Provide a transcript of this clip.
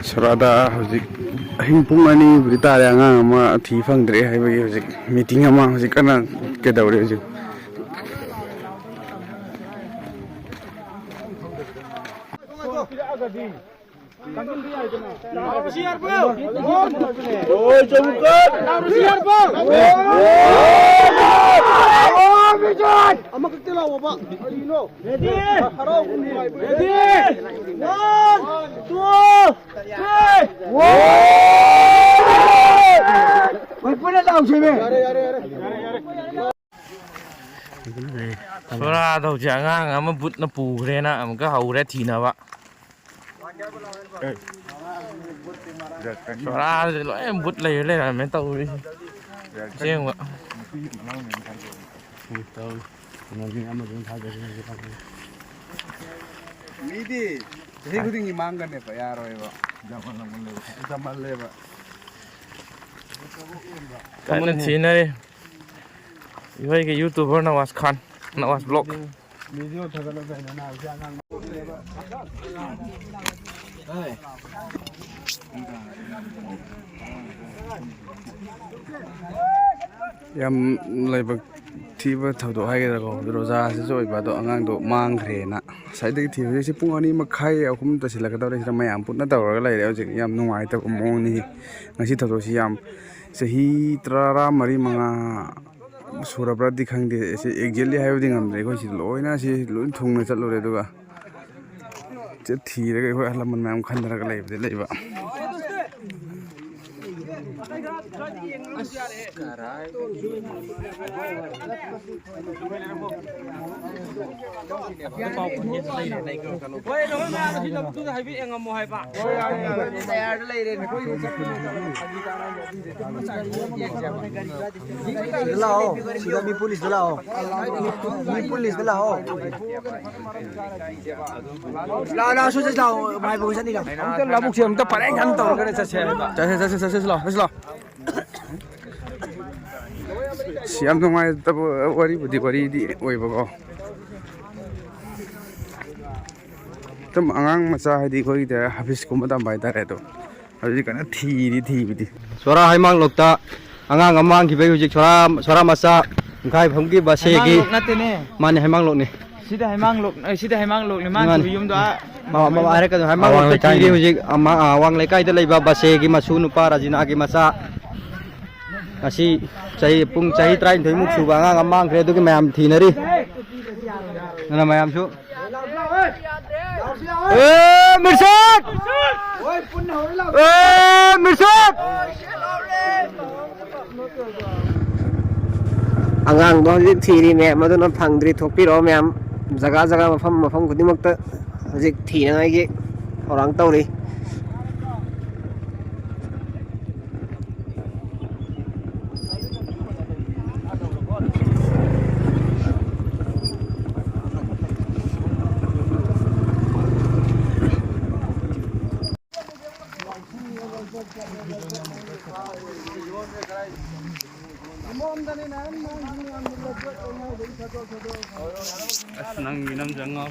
ꯁꯣꯔꯥꯗ ꯍꯧꯖꯤꯛ ꯑꯍꯤꯡ ꯄꯨꯡ 2 ꯇꯥꯔꯦ ꯑꯉꯥꯡ ꯑꯃ ꯊꯤ ꯐꯪꯗ꯭ꯔꯦ ꯍꯥꯏꯕꯒꯤ ꯍꯧꯖꯤꯛ ꯃꯤꯇꯤꯡ ꯑꯃ ꯍꯧꯖꯤꯛ ꯀꯟꯅ ꯀꯩꯗꯧꯔꯤ ꯍꯧꯖꯤꯛ ꯁꯣꯔꯥꯗ ꯍꯧꯖꯤꯛ ꯑꯉꯥꯡ ꯑꯃ ꯕꯨꯠꯅ ꯄꯨꯈ꯭ꯔꯦꯅ ꯑꯃꯨꯛꯀ ꯍꯧꯔꯦ ꯊꯤꯅꯕ. ꯁꯣꯔꯥꯁꯦ ꯂꯣꯏ ꯕꯨꯠ ꯂꯩꯔꯝꯃꯦ ꯇꯧꯔꯤꯁꯦ. ꯑꯁꯦꯡꯕ ꯃꯤꯗꯤ ꯆꯍꯤ ꯈꯨꯗꯤꯡꯒꯤ ꯃꯥꯡꯒꯅꯦꯕ ꯌꯥꯔꯣꯏꯕ ꯖꯃꯜꯂꯦꯕ ꯀꯟꯅ ꯊꯤꯅꯔꯤ ꯑꯩꯈꯣꯏꯒꯤ ꯌꯨꯇꯨꯕꯔ ꯅꯋꯥꯖ ꯈꯥꯟ, ꯅꯋꯥꯖ ꯕ꯭ꯂꯣꯛ. ꯚꯤꯗꯤꯑꯣ ꯊꯥꯒꯠꯂꯒ ꯅꯥꯕꯁꯦ ꯑꯉꯥꯡ ꯌꯥꯝ ꯂꯥꯏꯕꯛ ꯊꯤꯕ ꯊꯧꯗꯣꯛ ꯍꯥꯏꯒꯗ꯭ꯔꯥꯀꯣ ꯔꯣꯖꯥꯁꯤꯁꯨ ꯑꯣꯏꯕ ꯑꯗꯣ ꯑꯉꯥꯡꯗꯣ ꯃꯥꯡꯈ꯭ꯔꯦꯅ ꯉꯁꯥꯏꯗꯒꯤ ꯊꯤ ꯍꯧꯖꯤꯛꯁꯤ ꯄꯨꯡ 2:30 ꯇꯥꯁꯤꯜꯂꯛꯀꯗꯧꯔꯦ. ꯁꯤꯗ ꯃꯌꯥꯝ ꯄꯨꯟꯅ ꯇꯧꯔꯒ ꯂꯩꯔꯦ ꯍꯧꯖꯤꯛ. ꯌꯥꯝ ꯅꯨꯡꯉꯥꯏꯇꯕ ꯃꯑꯣꯡꯅꯤ ꯉꯁꯤ ꯊꯧꯗꯣꯛꯁꯤ. ꯌꯥꯝ ꯆꯍꯤ 34-35 ꯁꯨꯔꯕ꯭ꯔꯗꯤ ꯈꯪꯗꯦ. ꯁꯤ ꯑꯦꯛꯖꯦꯛꯂꯤ ꯍꯥꯏꯕꯗꯤ ꯉꯝꯗ꯭ꯔꯦ. ꯑꯩꯈꯣꯏ ꯁꯤ ꯂꯣꯏꯅ ꯂꯣꯏ ꯊꯨꯡꯅ ꯆꯠꯂꯨꯔꯦ ꯑꯗꯨꯒ ꯊꯤꯔꯒ ꯑꯩꯈꯣꯏ ꯑꯍꯜ ꯂꯃꯟ ꯃꯌꯥꯝ ꯈꯟꯅꯔꯒ ꯂꯩꯕ. ꯌꯥꯝ ꯅꯨꯡꯉꯥꯏꯇꯕ ꯋꯥꯔꯤꯗꯤ ꯑꯣꯏꯕꯀꯣ. ꯑꯗꯨꯝ ꯑꯉꯥꯡ ꯃꯆꯥ ꯍꯥꯏꯗꯤ ꯑꯩꯈꯣꯏꯒꯤꯗ ꯍꯥꯐꯤꯁꯀꯨꯝꯕ ꯇꯝꯕ ꯍꯥꯏꯇꯥꯔꯦ. ꯑꯗꯣ ꯍꯧꯖꯤꯛ ꯀꯟꯅ ꯊꯤꯕꯗꯤ ꯁꯣꯔꯥ ꯍꯩꯃꯥꯡꯂꯣꯛꯇ ꯑꯉꯥꯡ ꯑꯃ ꯃꯥꯡꯈꯤꯕꯒꯤ ꯍꯧꯖꯤꯛ ꯁꯣꯔꯥ ꯃꯆꯥ ꯏꯪꯈꯥꯏꯐꯝꯒꯤ ꯕꯥꯁꯦꯒꯤ ꯃꯥꯅꯦ ꯍꯩꯃꯥꯡꯂꯣꯛꯅꯤ. sida haimanglok ni man tu yum da ꯍꯥꯏꯔꯛꯀꯗꯣ ꯍꯩꯃꯥꯡꯂꯣꯛꯇ ꯊꯤꯔꯤ ꯍꯧꯖꯤꯛ ꯑꯋꯥꯡ ꯂꯩꯀꯥꯏꯗ ꯂꯩꯕ ꯕꯥꯁꯦꯒꯤ ꯃꯁꯨ ꯅꯨꯄꯥ ꯔꯥꯖꯤꯅꯥꯒꯤ ꯃꯆꯥ. ꯉꯁꯤ ꯄꯨꯡ ꯆꯍꯤ 23ꯃꯨꯛ ꯁꯨꯕ ꯑꯉꯥꯡ ꯑꯃ ꯃꯥꯡꯈ꯭ꯔꯦ. ꯑꯗꯨꯒꯤ ꯃꯌꯥꯝ ꯊꯤꯅꯔꯤ. ꯑꯗꯨꯅ ꯃꯌꯥꯝꯁꯨ ꯃꯤꯔꯁꯥꯠ ꯑꯉꯥꯡꯗꯣ ꯍꯧꯖꯤꯛ ꯊꯤꯔꯤ ꯃꯌꯥꯝ ꯑꯗꯨꯅ ꯐꯪꯗ꯭ꯔꯤ ꯊꯣꯛꯄꯤꯔꯛꯑꯣ ꯃꯌꯥꯝ. ꯖꯒꯥ ꯃꯐꯝ ꯈꯨꯗꯤꯡꯃꯛꯇ ꯍꯧꯖꯤꯛ ꯊꯤꯅꯉꯥꯏꯒꯤ ꯊꯧꯔꯥꯡ ꯇꯧꯔꯤ. ꯅꯪꯒꯤ ꯅꯝꯖꯪꯉꯣ